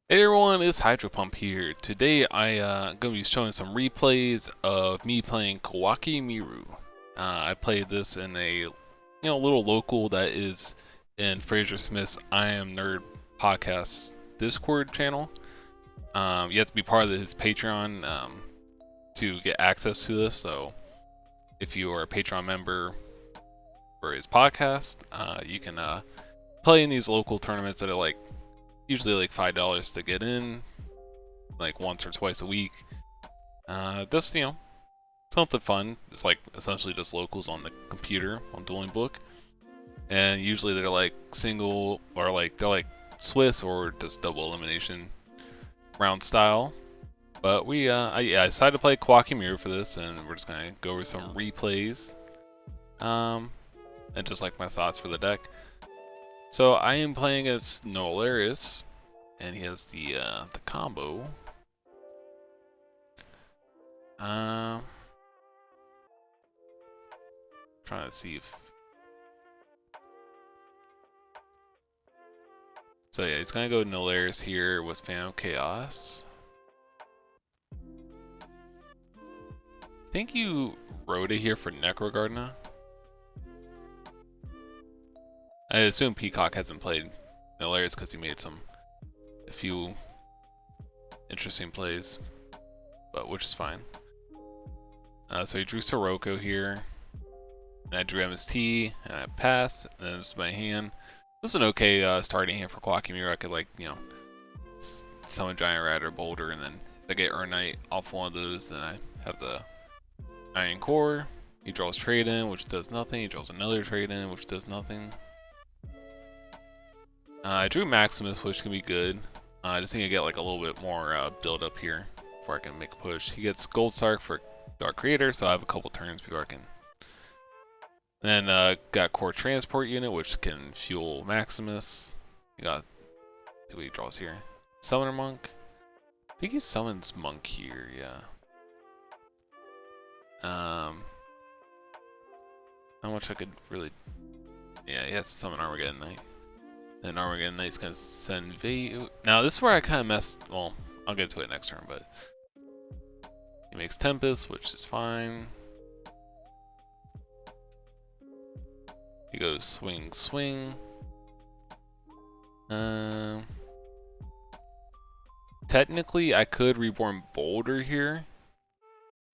Hey everyone, it's Hydro Pump here. Today I'm going to be showing some replays of me playing Koa'ki Meiru. I played this in a little local that is in Fraser Smith's I Am Nerd podcast Discord channel. You have to be part of his Patreon to get access to this. So if you are a Patreon member for his podcast, you can play in these local tournaments that are usually like $5 to get in, like once or twice a week. Just something fun. It's like essentially just locals on the computer on Dueling Book, and usually they're like single or they're like Swiss or just double elimination round style. But I decided to play Koa'ki Meiru for this, and we're just gonna go over some replays, and just like my thoughts for the deck. So I am playing as Nolaris, and he has the combo. Trying to see if. So yeah, he's gonna go Nolaris here with Phantom Chaos. I think you wrote it here for Necrogardna. I assume Peacock hasn't played Nolaris because he made a few interesting plays, but which is fine. So he drew Sirocco here, and I drew MST, and I passed, and then this is my hand. This is an okay starting hand for Koa'ki Meiru. I could summon Giant Rat or Boulder, and then if I get Urnite off one of those, then I have the Iron Core. He draws Trade In, which does nothing. He draws another Trade In, which does nothing. I drew Maximus, which can be good. I just need to get like a little bit more build up here before I can make a push. He gets Gold Sark for Dark Creator, so I have a couple turns before I can. Then got Core Transport Unit, which can fuel Maximus. You got, see what he draws here. Summoner Monk. I think he summons Monk here, yeah. How much I could really, yeah, he has to summon Armageddon Knight. Then Armageddon Knight's gonna send Vayu. Now this is where I kind of messed. Well, I'll get to it next turn, but he makes Tempest, which is fine. He goes swing, swing. Technically, I could Reborn Boulder here,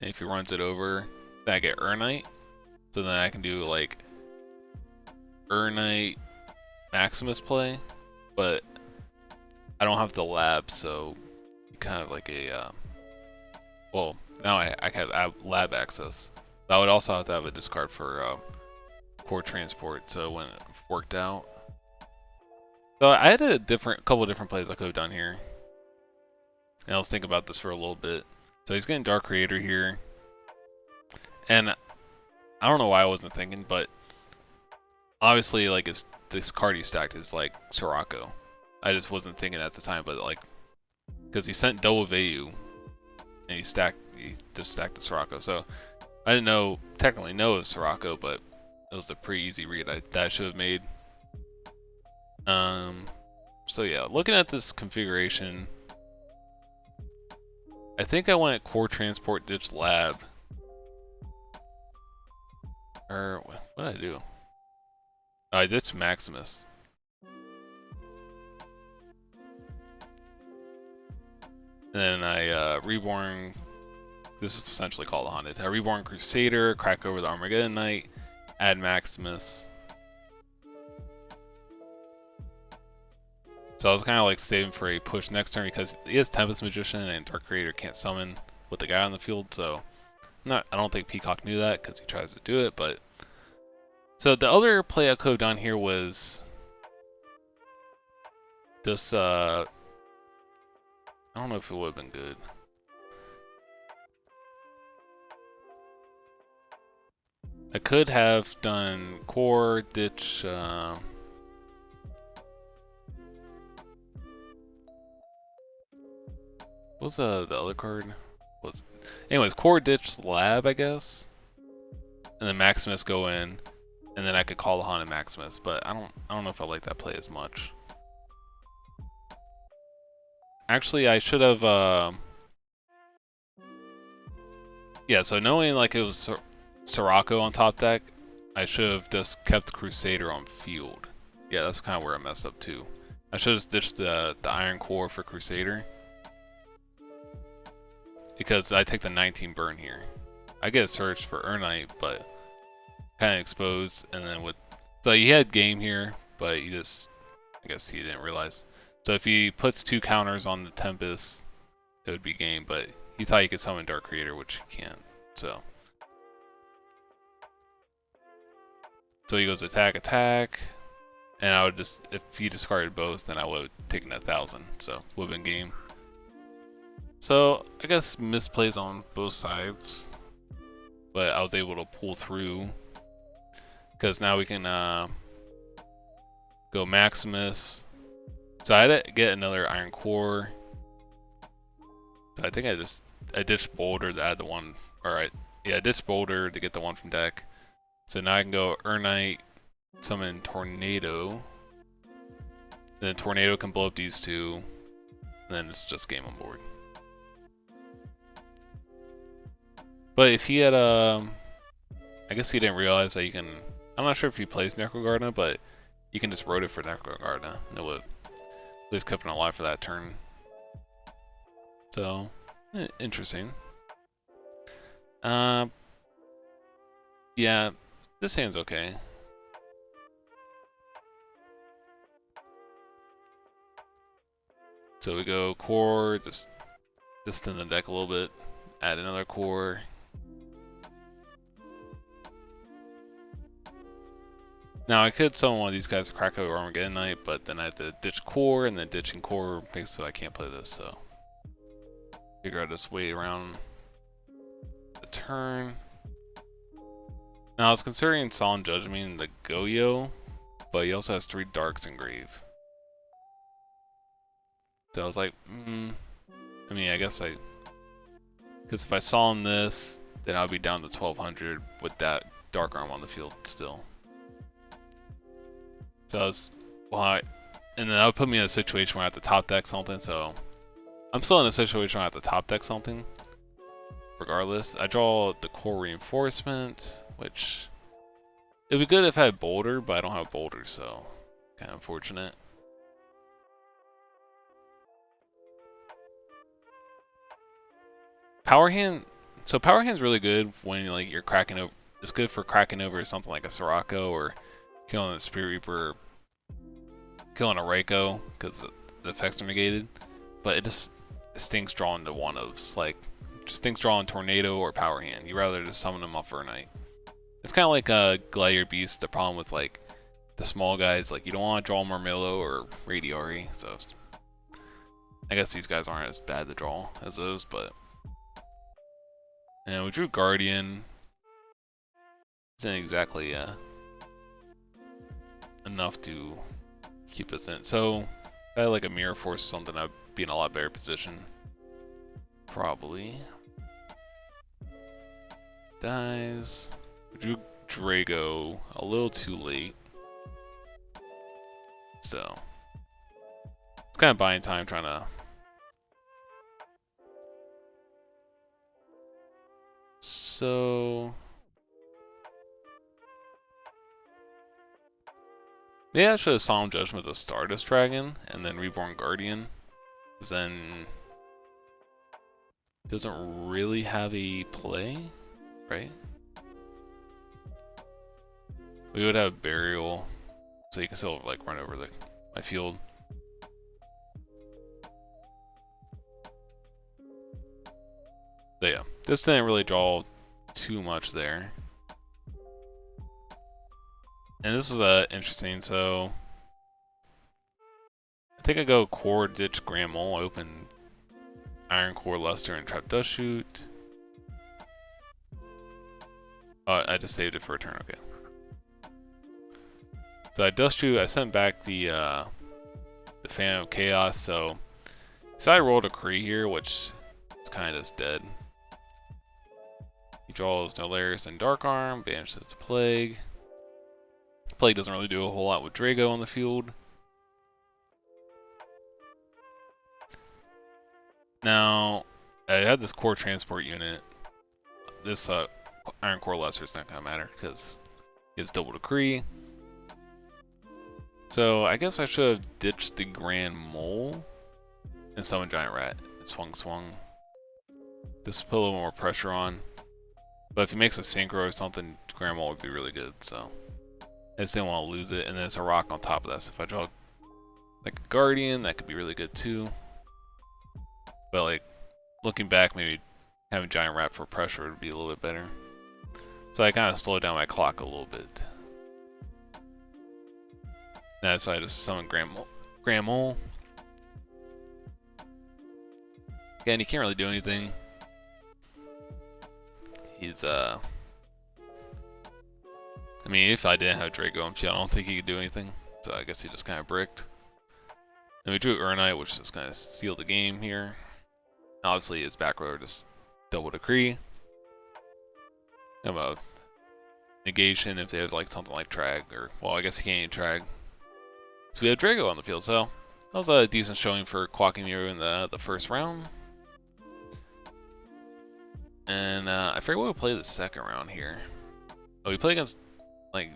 and if he runs it over, then I get Urnite. So then I can do like Urnite Maximus play, but I don't have the lab, so kind of like a well, now I have lab access. I would also have to have a discard for Core Transport, so it wouldn't have worked out. So I had a couple different plays I could have done here, and I was thinking about this for a little bit. So he's getting Dark Creator here, and I don't know why I wasn't thinking, but obviously like this card he stacked is like Sirocco. I just wasn't thinking at the time, but like because he sent double Vayu, and he just stacked the Sirocco. So I didn't technically know it was Sirocco, but it was a pretty easy read that I should have made. So yeah, looking at this configuration, I think I went Core Transport Ditch Lab. Or what did I do? Oh, I ditched Maximus. And then I Reborn. This is essentially called a Haunted. I Reborn Crusader, crack over the Armageddon Knight, add Maximus. So I was kind of like saving for a push next turn because he has Tempest Magician and Dark Creator can't summon with the guy on the field. So I don't think Peacock knew that because he tries to do it. But so the other play I could have done here was just I don't know if it would have been good. I could have done Core, Ditch, what was the other card? Anyways, Core, Ditch, Lab, I guess. And then Maximus go in, and then I could call the Haunted Maximus, but I don't know if I like that play as much. Actually, I should have, yeah, so knowing like it was Sirocco on top deck, I should have just kept Crusader on field. Yeah, that's kind of where I messed up too. I should have ditched the Iron Core for Crusader. Because I take the 19 burn here. I get a search for Urnite, but kind of exposed, and then with... So he had game here, but he just... I guess he didn't realize. So if he puts 2 counters on the Tempest, it would be game, but he thought he could summon Dark Creator, which he can't, so... So he goes attack, attack, and I would just... If he discarded both, then I would have taken 1,000, so would have been game. So, I guess misplays on both sides, but I was able to pull through, because now we can go Maximus. So I had to get another Iron Core. So I think I ditched Boulder to add the one, I ditched Boulder to get the one from deck. So now I can go Urnite, summon Tornado, then Tornado can blow up these 2, and then it's just game on board. But if he had, I guess he didn't realize that you can, I'm not sure if he plays Necrogarda, but you can just road it for Necrogarda, and it would at least kept him alive for that turn. So, interesting. Yeah, this hand's okay. So we go core, just thin the deck a little bit, add another core. Now I could summon one of these guys to Krakow or Armageddon Knight, but then I have to ditch core, and then ditching core makes so I can't play this, so figure I'll just wait around the turn. Now I was considering Solemn Judgment the Goyo, but he also has 3 darks in grave. So I was like, I mean, I guess because if I Solemn this, then I'll be down to 1200 with that Dark Arm on the field still. So I was, and then that would put me in a situation where I have to top deck something, so I'm still in a situation where I have to top deck something. Regardless, I draw the core reinforcement, which it would be good if I had Boulder, but I don't have Boulder, so kind of unfortunate. Power hand, so power hand's really good when like you're cracking over. It's good for cracking over something like a Sirocco or killing a Spirit Reaper, killing a Reiko because the effects are negated. But it just stinks drawing to one-ofs, like just stinks drawing Tornado or Power Hand. You rather just summon them off for a night. It's kind of like a Gladiator Beast. The problem with like the small guys, like you don't want to draw Marmillo or Radiari. So I guess these guys aren't as bad to draw as those, but. And we drew Guardian. Isn't exactly enough to keep us in. So if I had like a Mirror Force or something, I'd be in a lot better position. Probably. Dies. We drew Drago a little too late. So it's kind of buying time trying to. So maybe I should have Solemn Judgment with a Stardust Dragon and then Reborn Guardian, because then it doesn't really have a play, right? We would have Burial, so you can still like run over my field. But yeah, this didn't really draw too much there. And this was interesting, so I think I go Core, ditch Grand Mole, open Iron Core, Luster, and Trap Dust Shoot. Oh, I just saved it for a turn, okay. So I Dust Shoot, I sent back the Phantom of Chaos, so I rolled a Kree here, which is kind of just dead. He draws Nolaris and Dark Arm, banishes the Plague. Plague doesn't really do a whole lot with Drago on the field. Now, I had this core transport unit. This Iron Core Lesser is not gonna matter because it gives double decree. So I guess I should have ditched the Grand Mole and summoned Giant Rat. It swung. This will put a little more pressure on. But if he makes a Synchro or something, Grand Mole would be really good, so I just didn't want to lose it. And then it's a rock on top of that, so if I draw like a Guardian, that could be really good too. But like, looking back, maybe having Giant Rat for pressure would be a little bit better. So I kind of slowed down my clock a little bit. Now I decided to summon Grand Mole. Again, he can't really do anything. He's I mean, if I didn't have Draco on field, I don't think he could do anything. So I guess he just kind of bricked. And we drew Urnite, which just kind of sealed the game here. Obviously, his back row just double decree. Have a negation if they have like something like Trag, or well, I guess he can't even Trag. So we have Draco on the field, so that was a decent showing for Koa'ki Meiru in the first round. And I forget what we played the second round here. Oh, we played against like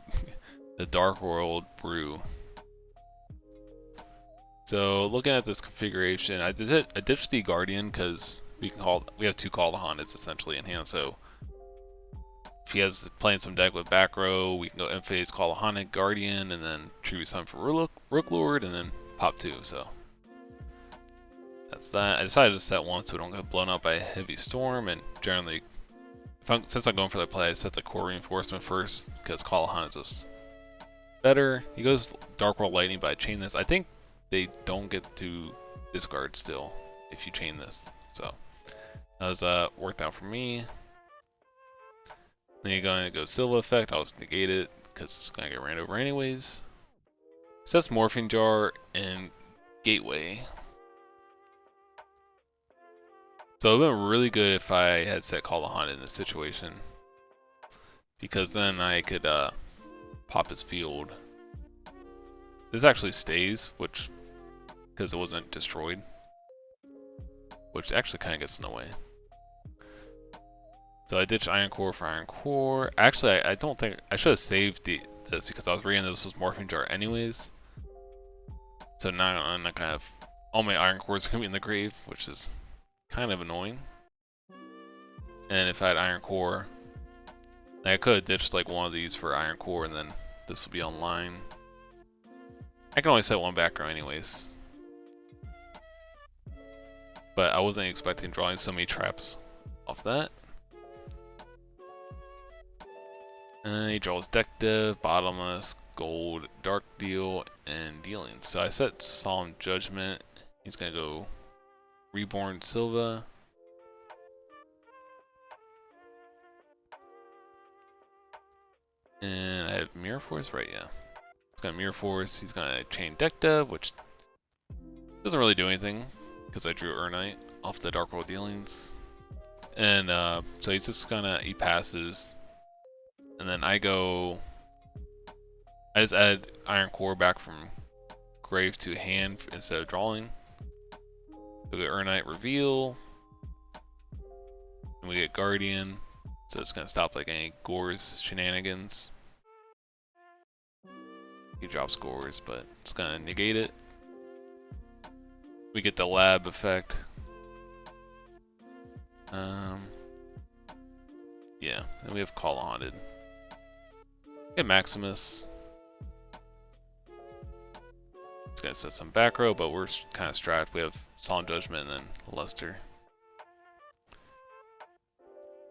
the Dark World Brew. So looking at this configuration, I ditched the Guardian because we have two Call the Hondas essentially in hand. So if he has playing some deck with back row, we can go end phase, Call the Honda, Guardian, and then tribute summon for Rook Lord, and then pop 2. So that's that. I decided to set 1 so we don't get blown up by a heavy storm. And generally, since I'm going for the play, I set the core reinforcement first because Call the Honda is just better. He goes Dark World Lightning, but I chain this. I think they don't get to discard still if you chain this. So that was worked out for me. Then you're going to go Silva effect. I'll just negate it because it's going to get ran over anyways. Sets Morphing Jar and Gateway. So it would have been really good if I had set Call the Hunt in this situation, because then I could pop his field. This actually stays, which, because it wasn't destroyed, which actually kind of gets in the way. So I ditched Iron Core for Iron Core. Actually, I don't think I should have saved this because I was reading this was Morphing Jar anyways. So now I'm not gonna have all my Iron Cores are gonna be in the grave, which is kind of annoying. And if I had Iron Core, I could have ditched like one of these for Iron Core, and then this will be online. I can only set one back row anyways. But I wasn't expecting drawing so many traps off that. He draws Deck Dev, Bottomless, Gold, Dark Deal, and Dealing. So I set Solemn Judgment. He's gonna go Reborn Silva. And I have Mirror Force, right? Yeah. He's got Mirror Force. He's gonna chain Deck Dev, which doesn't really do anything because I drew Urnite off the Dark World Dealings. And so he's just gonna, he passes. And then I just add Iron Core back from grave to hand instead of drawing. We get Urnite Reveal. And we get Guardian. So it's going to stop like any Gore's shenanigans. He drops Gore's, but it's going to negate it. We get the Lab effect. Yeah, and we have Call Haunted. Get Maximus. It's gonna set some back row, but we're kind of strapped. We have Solemn Judgment and then Luster.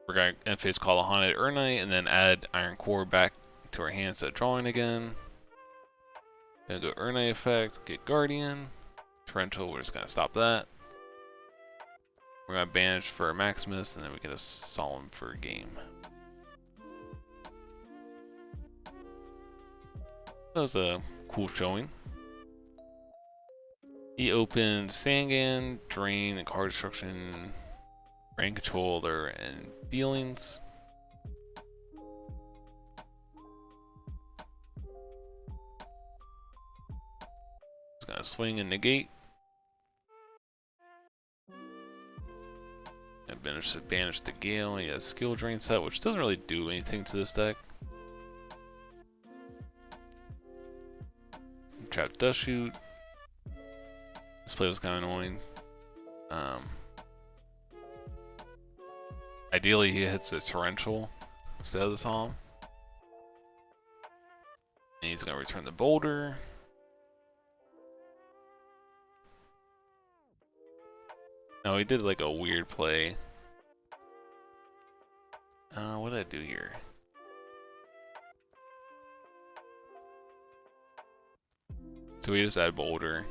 We're gonna end phase Call a Haunted Urnite and then add Iron Core back to our hand instead of drawing again. Gonna go Urnite effect, get Guardian. Torrential, we're just gonna stop that. We're gonna banish for Maximus and then we get a Solemn for a game. That was a cool showing. He opened Sangan, Drain, and Card Destruction, Brain Controller, and Dealings. He's gonna swing and negate. I managed to banish the Gale. He has skill drain set, which doesn't really do anything to this deck. Trap Dust Shoot. This play was kind of annoying. Ideally, he hits a Torrential instead of the Psalm. And he's going to return the Boulder. No, he did like a weird play. What did I do here? So we just add Boulder.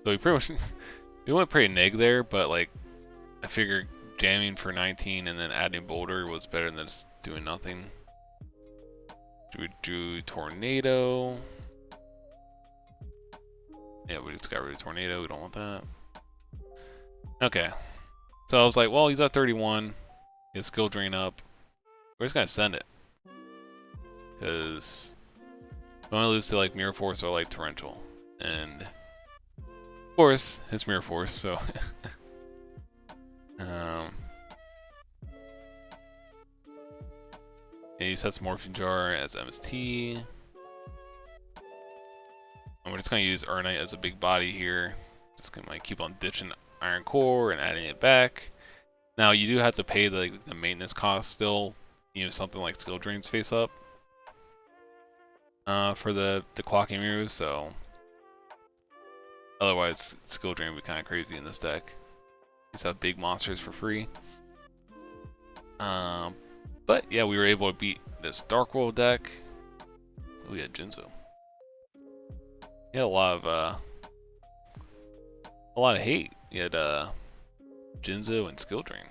So we pretty much we went pretty neg there, but like I figured jamming for 19 and then adding Boulder was better than just doing nothing. We drew Tornado. Yeah, we just got rid of Tornado. We don't want that. Okay. So I was like, well, he's at 31. His skill drain up. We're just gonna send it. Because we want to lose to like Mirror Force or like Torrential. And of course, it's Mirror Force, so and he sets Morphine Jar as MST. And we're just gonna use Urnite as a big body here. Just gonna like keep on ditching Iron Core and adding it back. Now you do have to pay the maintenance cost still, you know, something like Skill Drains face up. For the Koa'ki Meiru, so otherwise Skill Drain would be kind of crazy in this deck. Just have big monsters for free. But yeah, we were able to beat this Dark World deck. Oh, we had Jinzo. He had a lot of hate. He had Jinzo and Skill Drain.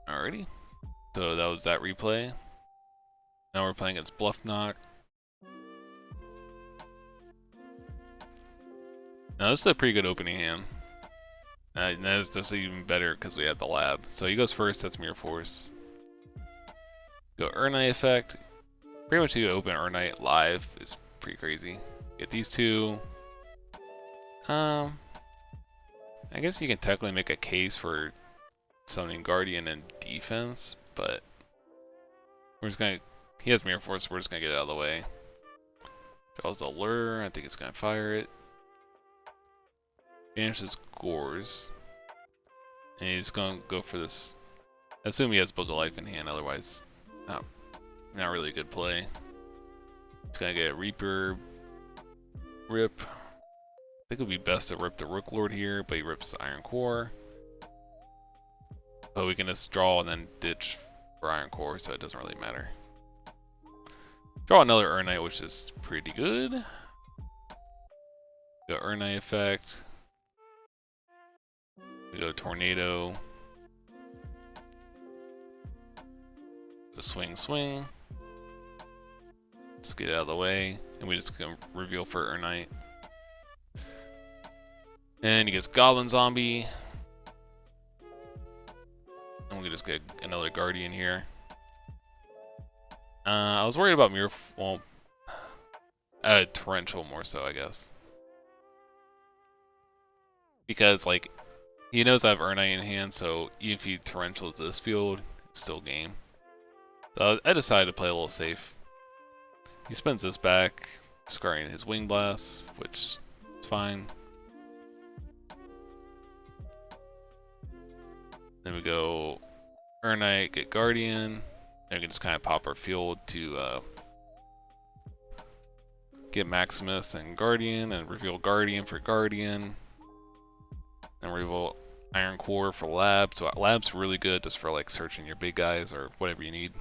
Alrighty. So that was that replay. Now we're playing against Bluff Knock. Now this is a pretty good opening hand. That's even better because we have the lab. So he goes first, that's Mirror Force. Go Urnite effect. Pretty much you open Urnite live. It's pretty crazy. Get these two. I guess you can technically make a case for summoning Guardian and defense, but we're just gonna. He has Mirror Force, so we're just gonna get it out of the way. Draws the Lure. I think it's gonna fire it. Banishes Gores. And he's gonna go for this. I assume he has Book of Life in hand, otherwise, not really a good play. He's gonna get Reaper. Rip. I think it would be best to rip the Rook Lord here, but he rips the Iron Core. But we can just draw and then ditch for Iron Core, so it doesn't really matter. Draw another Urnite, which is pretty good. Go Urnite effect. We go Tornado. Go swing, swing. Let's get it out of the way. And we just gonna reveal for Urnite. And he gets Goblin Zombie. And we can just get another Guardian here. I was worried about Mirror... Well, Torrential more so, I guess. Because, like, he knows I have Urnite in hand, so even if he Torrentials this field, it's still game. So I decided to play a little safe. He spins this back, discarding his Wing Blast, which is fine. Then we go Urnite, get Guardian. And we can just kind of pop our field to get Maximus and Guardian, and reveal Guardian for Guardian. And reveal Iron Core for Lab. So Lab's really good just for like searching your big guys or whatever you need.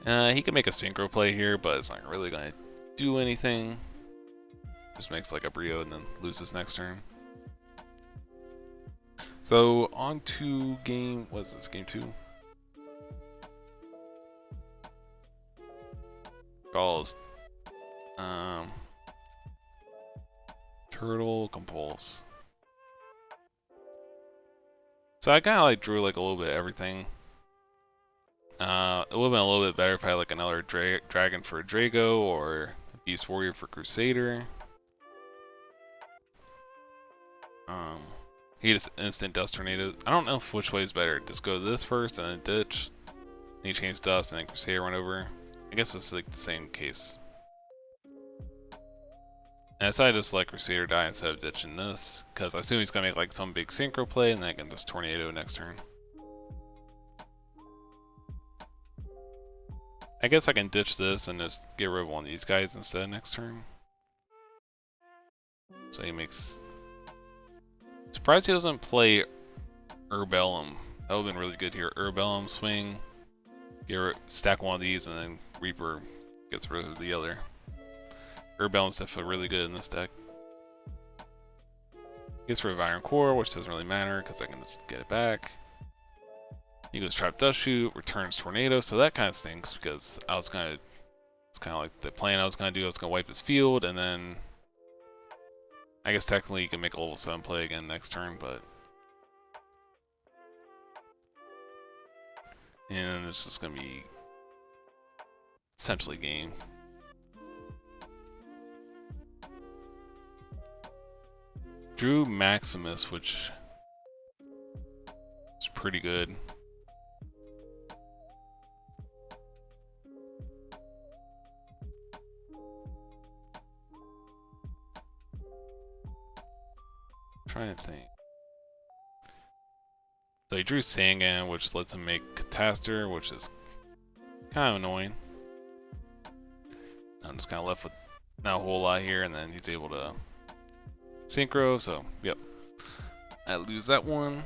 He can make a synchro play here, but it's not really going to do anything. Just makes like a Brio and then loses next turn. So on to game, what is this, game 2? Draws Turtle, Compulse. So I kind of like drew like a little bit of everything. It would have been a little bit better if I had like another Dragon for Drago or Beast Warrior for Crusader. Um, he just instant dust tornado. I don't know which way is better. Just go this first and then ditch. Then you change dust and then Crusader run over. I guess it's like the same case. And I decided to just let Crusader die instead of ditching this, because I assume he's gonna make like some big synchro play and then I can just tornado next turn. I guess I can ditch this and just get rid of one of these guys instead next turn. So he makes... Surprised he doesn't play Urbellum. That would have been really good here. Urbellum, swing, stack one of these, and then Reaper gets rid of the other. Urbellum's definitely really good in this deck. Gets rid of Iron Core, which doesn't really matter because I can just get it back. He goes Trap Dust Shoot, returns Tornado, so that kind of stinks because I was gonna... It's kind of like the plan I was gonna do. I was gonna wipe his field, and then I guess technically you can make a level 7 play again next turn, but... And it's just gonna be essentially game. Drew Maximus, which is pretty good. Trying to think. So he drew Sangan, which lets him make Catastor, which is kind of annoying. I'm just kind of left with not a whole lot here, and then he's able to synchro, so yep. I lose that one.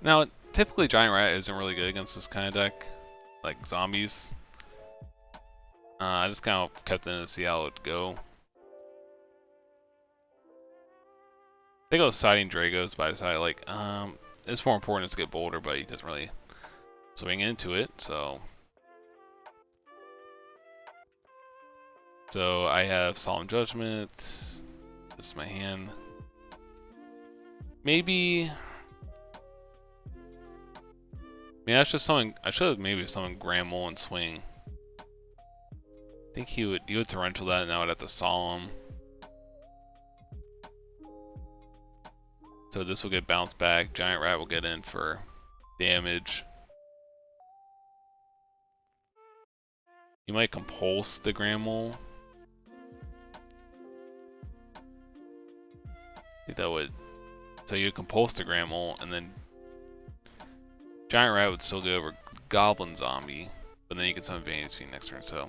Now, typically Giant Rat isn't really good against this kind of deck, like zombies. I just kind of kept it in to see how it would go. They go siding Dragos, but I decided like, it's more important to get Boulder, but he doesn't really swing into it, so. So I have Solemn Judgment. This is my hand. Maybe. I mean, I should have maybe summoned Grammel and swing. I think he would torrential that, and I would have to Solemn. So this will get bounced back. Giant Rat will get in for damage. You might compulse the Grammel. I think that would. So you compulse the Grammel, and then Giant Rat would still go over Goblin Zombie, but then you can summon Vanity Fiend next turn. So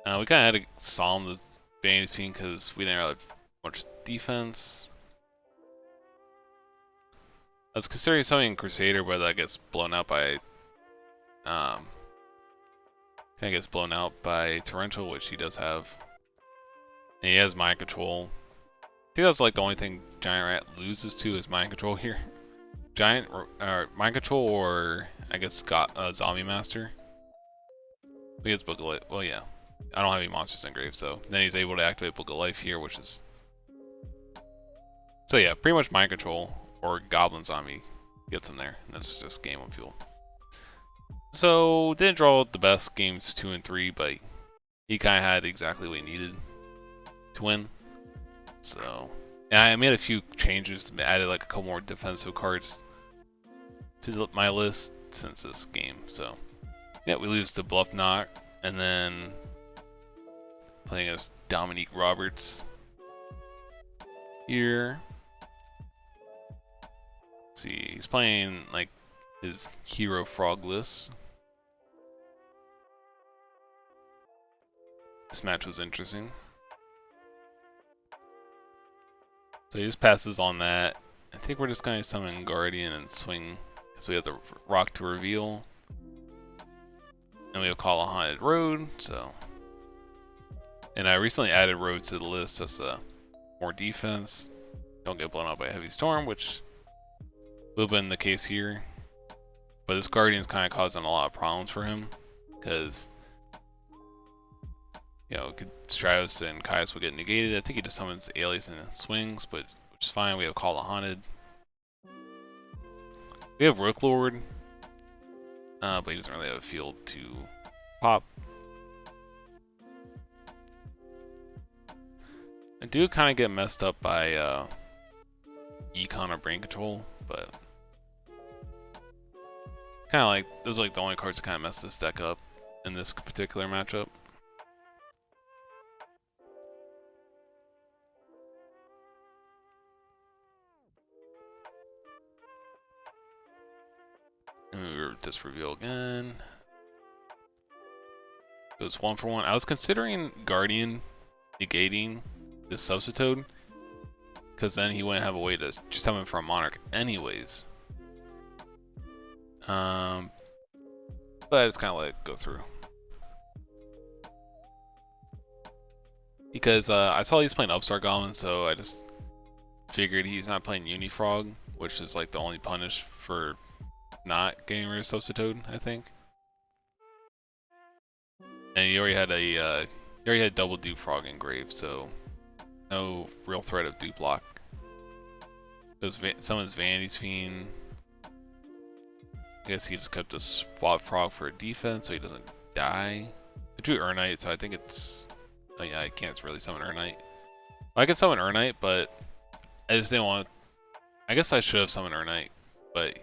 we kind of had to Solemn the Vanity Fiend because we didn't really have much defense. I was considering summoning Crusader, but that gets blown out by kind of gets blown out by Torrential, which he does have. And he has Mind Control. I think that's like the only thing Giant Rat loses to is Mind Control here. Mind Control, or I guess Zombie Master. He gets Book of Life. Well, yeah. I don't have any monsters engraved, so then he's able to activate Book of Life here, which is... So yeah, pretty much Mind Control or Goblin Zombie gets him there. And that's just game on fuel. So, didn't draw the best games 2 and 3, but he kind of had exactly what he needed to win. So, and I made a few changes, added like a couple more defensive cards to my list since this game. So, yeah, we lose to Bluff Knock, and then playing as Dominique Roberts here. Let's see, he's playing like his hero Frogless. This match was interesting. So he just passes on that. I think we're just going to summon Guardian and swing. So we have the Rock to reveal. And we'll call a Haunted Road, so. And I recently added roads to the list as more defense. Don't get blown out by a heavy storm, which will have been the case here. But this Guardian's kind of causing a lot of problems for him. Because, you know, Stratos and Caius will get negated. I think he just summons Alias and swings, but which is fine. We have Call the Haunted. We have Rooklord, but he doesn't really have a field to pop. I do kind of get messed up by Econ or Brain Control, but kind of like those are like the only cards that kind of mess this deck up in this particular matchup. And we were just reveal again. Goes 1 for 1. I was considering Guardian negating this Substitute, because then he wouldn't have a way to just have him for a Monarch anyways. But I just kind of let it go through. Because I saw he's playing Upstart Goblin, so I just figured he's not playing Unifrog, which is like the only punish for not getting rid of Substitute, I think. And he already had double Dupe Frog engraved, so no real threat of Dupe Block. Summons Vanity's Fiend. I guess he just kept a Swap Frog for a defense, so he doesn't die. I drew Urnite, so I think it's... Oh yeah, I can't really summon Urnite. Well, I can summon Urnite, but I just didn't want... I guess I should have summoned Urnite, but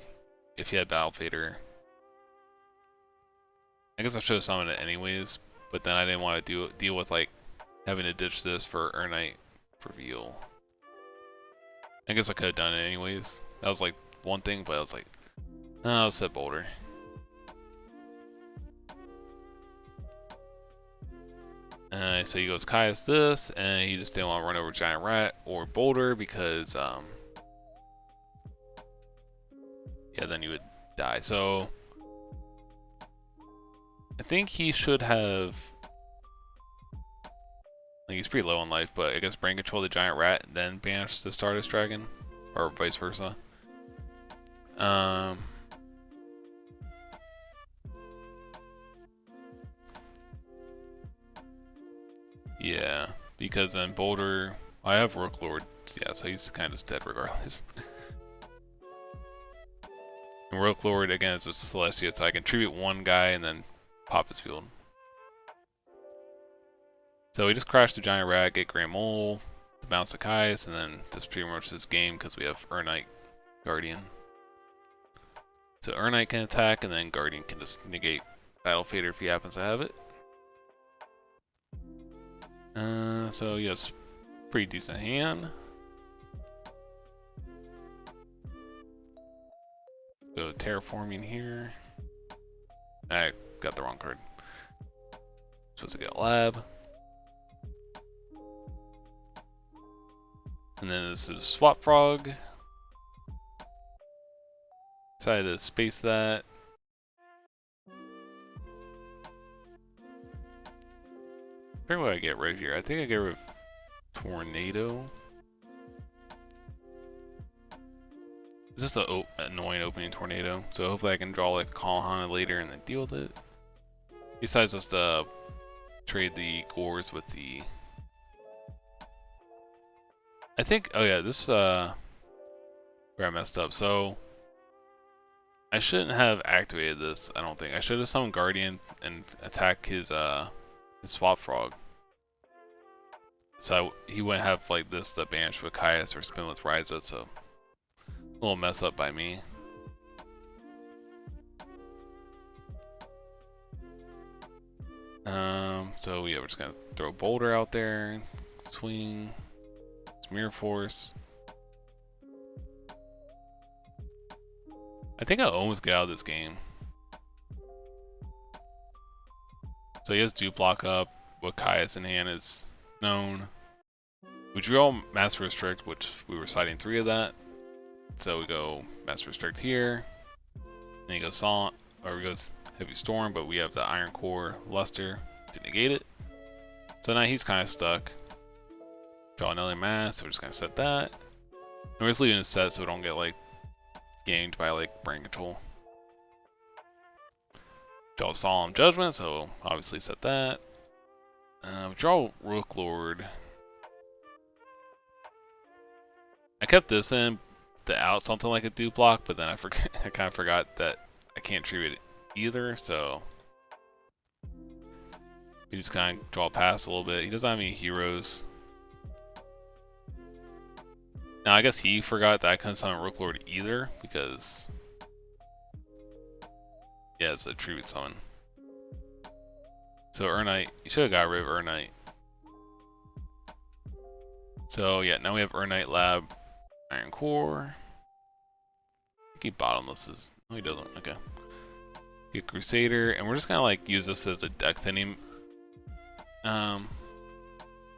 if he had Battle Fader... I guess I should have summoned it anyways, but then I didn't want to deal with like having to ditch this for Urnite reveal. I guess I could have done it anyways. That was like one thing, but I was like, oh, I'll set Boulder. So he goes Caius this, and he just didn't want to run over Giant Rat or Boulder because, yeah, then you would die. So I think he should have. Like he's pretty low on life, but I guess Brain Control the Giant Rat, and then banish the Stardust Dragon, or vice versa. Yeah, because then Boulder, I have Rook Lord, yeah, so he's kind of just dead regardless. And Rook Lord again is just Celestia, so I can tribute one guy and then pop his field. So we just crashed the Giant Rat, get Grand Mole, bounce the Caius, and then this pretty much this game because we have Urnite Guardian. So Urnite can attack, and then Guardian can just negate Battle Fader if he happens to have it. So yes, pretty decent hand. Go Terraforming here. I got the wrong card. Supposed to get Lab. And then this is Swap Frog. Decided to space that. I forget what I get right here. I think I get rid of Tornado. It's just an annoying opening Tornado. So hopefully I can draw like Kalahana later and then deal with it. Besides just trade the Gores with the... I think, oh yeah, this where I messed up. So I shouldn't have activated this, I don't think. I should have summoned Guardian and attack his Swap Frog. So he wouldn't have like this to banish with Caius or spin with Ryza, so a little mess up by me. So yeah, we're just gonna throw Boulder out there, swing, Mirror Force. I think I almost get out of this game. So he has Dupe Block up, what Caius in hand is known. We drew all Master Restrict, which we were citing 3 of that. So we go Master Restrict here. Then he goes Salt, or he goes Heavy Storm, but we have the Iron Core Luster to negate it. So now he's kind of stuck. Draw another mass, so we're just gonna set that. And we're just leaving it set so we don't get like gamed by like Brain Control. Draw Solemn Judgment, so obviously set that. Draw Rook Lord. I kept this in to out something like a Dupe Block, but then I kind of forgot that I can't tribute it either, so we just kind of draw past a little bit. He doesn't have any heroes. Now I guess he forgot that I couldn't summon Rook Lord either because yeah, it's a tribute summon. So Urnite, you should have got rid of Urnite. So yeah, now we have Urnite Lab, Iron Core. Keep bottomless. No, he doesn't. Okay. Get Crusader, and we're just gonna like use this as a deck thinning.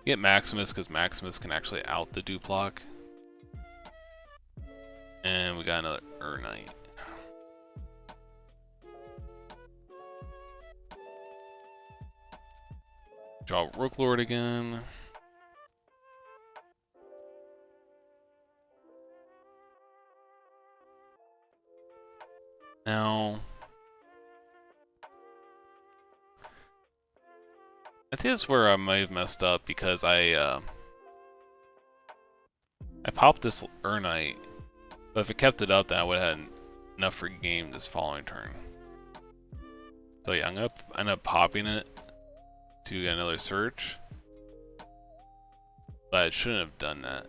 Get Maximus because Maximus can actually out the dupe block. And we got another Urnite. Draw Rook Lord again. Now, I think that's where I might have messed up because I popped this Urnite, but if it kept it up, then I would have had enough for game this following turn. So yeah, I'm gonna end up popping it to get another search, but I shouldn't have done that.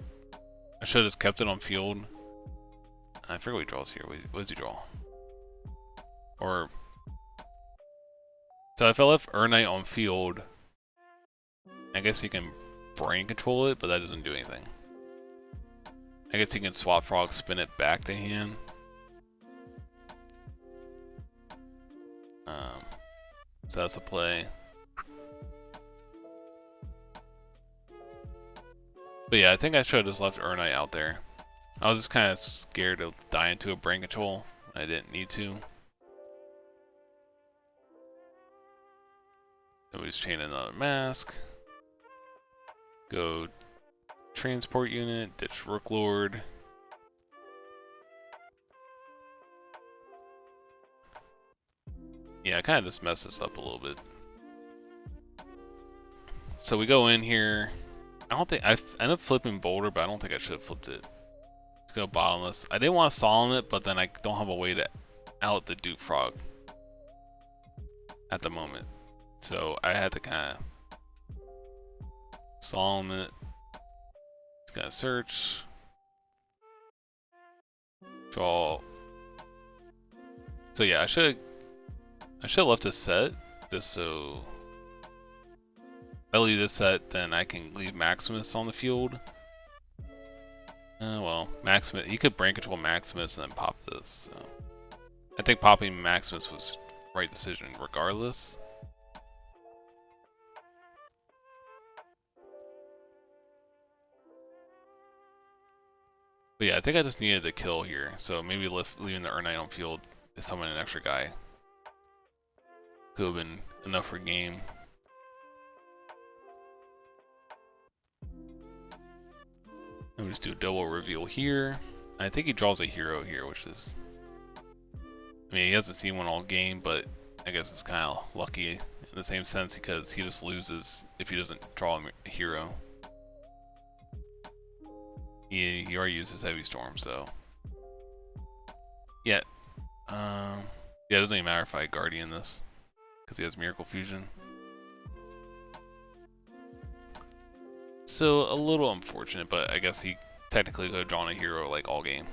I should have just kept it on field. I forget what he draws here. What does he draw? Or so if I left Urnite on field, I guess you can brain control it, but that doesn't do anything. I guess you can swap Frog, spin it back to hand. So that's a play. But yeah, I think I should have just left Urnite out there. I was just kind of scared of dying to a brain control. I didn't need to. Then we just chain another mask. Go transport unit, ditch Rook Lord. Yeah, I kind of just messed this up a little bit. So we go in here. I don't think I ended up flipping Boulder, but I don't think I should have flipped it. Let's go bottomless. I didn't want to solemn it, but then I don't have a way to out the Duke Frog at the moment. So I had to kind of solemn it. It's gonna search. Draw. So yeah, I should have left this set just so if I leave this set, then I can leave Maximus on the field. Well, Maximus, you could brain control Maximus and then pop this. So I think popping Maximus was the right decision regardless. But yeah, I think I just needed a kill here. So maybe leaving the Urnite on field is summoning an extra guy. Could have been enough for game. And we just do a double reveal here. I think he draws a hero here, which is... I mean, he hasn't seen one all game, but I guess it's kind of lucky in the same sense because he just loses if he doesn't draw a hero. He already used his Heavy Storm, so... Yeah. Yeah, it doesn't even matter if I Guardian this because he has Miracle Fusion. So a little unfortunate, but I guess he technically could have drawn a hero like all game.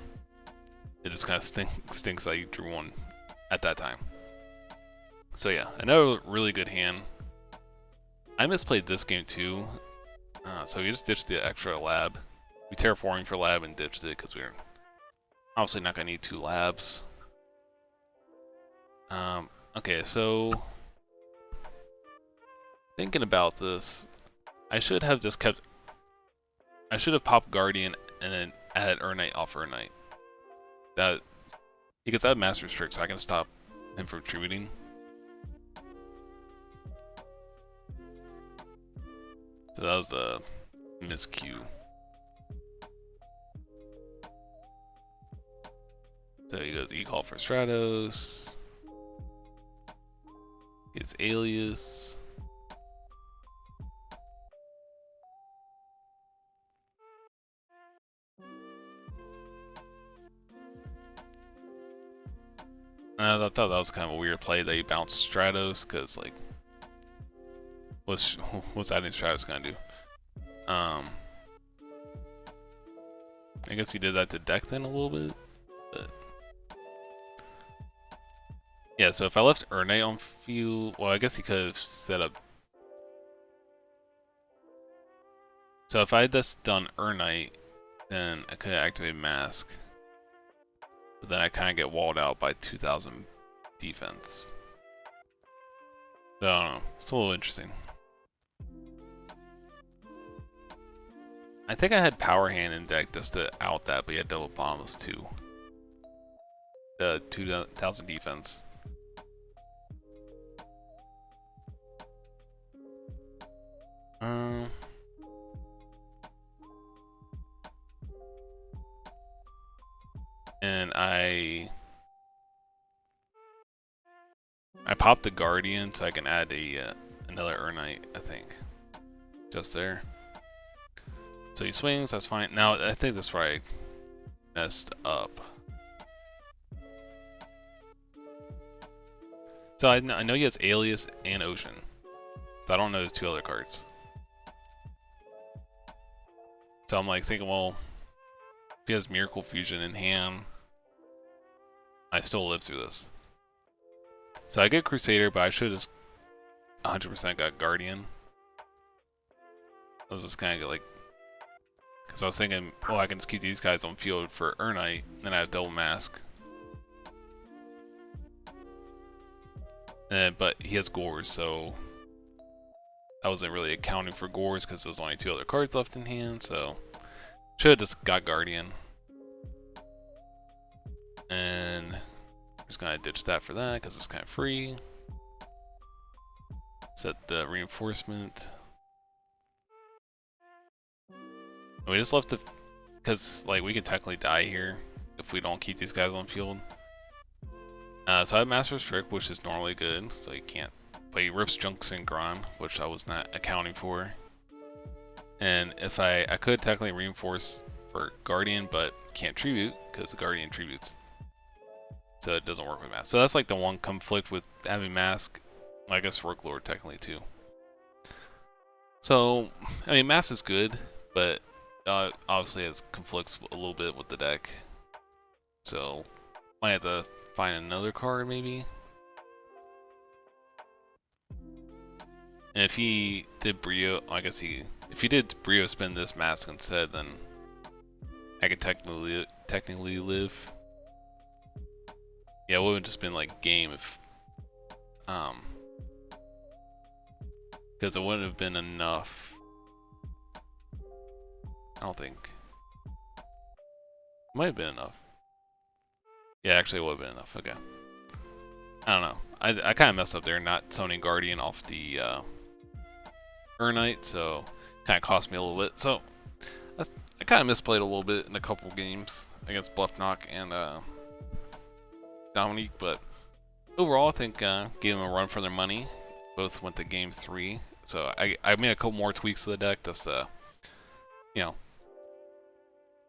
It just kind of stinks that he drew one at that time. So yeah, another really good hand. I misplayed this game too, so we just ditched the extra lab. We terraforming for lab and ditched it because we're obviously not gonna need 2 labs. Okay, so thinking about this, I should have just kept. I should have popped Guardian and then added Urnite off Urnite. That because I have Master Strict, so I can stop him from tributing. So that was the miscue. So he goes E-Call for Stratos. Gets Alias. I thought that was kind of a weird play that he bounced Stratos, because, like, what's adding Stratos gonna do? I guess he did that to deck then a little bit. But yeah, so if I left Urnite on field, well, I guess he could have set up. So if I had just done Urnite, then I could have activated Mask. But then I kind of get walled out by 2,000 defense. So I don't know. It's a little interesting. I think I had Power Hand in deck just to out that, but he had double bottomless too. The 2,000 defense. And I popped the Guardian so I can add a another Urnite, I think. Just there. So he swings, that's fine. Now I think that's where I messed up. So I know he has Alias and Ocean. So I don't know his two other cards. So I'm like thinking, well, if he has Miracle Fusion in hand, I still live through this. So I get Crusader, but I should have just 100% got Guardian. I was just kind of like, because I was thinking, oh, I can just keep these guys on field for Urnite, and then I have Double Mask. But he has Gores, so I wasn't really accounting for Gores because there's only two other cards left in hand, so should have just got Guardian. And I'm just gonna ditch that for that because it's kind of free. Set the reinforcement. And we just left the, because like we could technically die here if we don't keep these guys on field. So I have Master's Trick, which is normally good, so you can't. But he rips Junks and Gron, which I was not accounting for. And if I could technically reinforce for Guardian, but can't tribute because the Guardian tributes. So it doesn't work with Mask. So that's like the one conflict with having Mask. I guess Rook Lord technically too. So, I mean, Mask is good, but obviously it conflicts a little bit with the deck. So, might have to find another card maybe. And if he did Brio, I guess if he did Brio spin this Mask instead, then I could technically live. Yeah, it would have just been like game if, because it wouldn't have been enough. I don't think. It might have been enough. Yeah, actually it would have been enough. Okay. I don't know. I kind of messed up there, not summoning Guardian off the Urnite, so kind of cost me a little bit. So I kind of misplayed a little bit in a couple games against Bluffknock and Dominique, but overall I think gave them a run for their money. Both went to game 3, so I made a couple more tweaks to the deck just to, you know,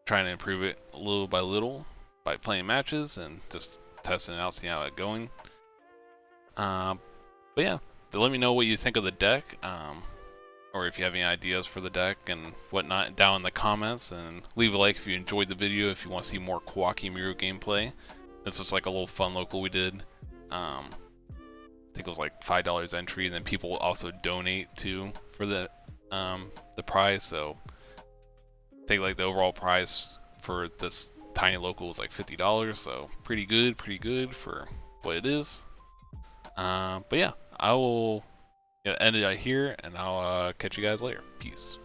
trying to improve it little by little by playing matches and just testing it out, seeing how it's going. But yeah, let me know what you think of the deck, or if you have any ideas for the deck and whatnot down in the comments, and leave a like if you enjoyed the video, if you want to see more Koa'ki Meiru gameplay. This is like a little fun local we did. I think it was like $5 entry, and then people will also donate too for the prize. So I think like the overall prize for this tiny local was like $50, so pretty good for what it is. But yeah, I will end it out here, and I'll catch you guys later. Peace.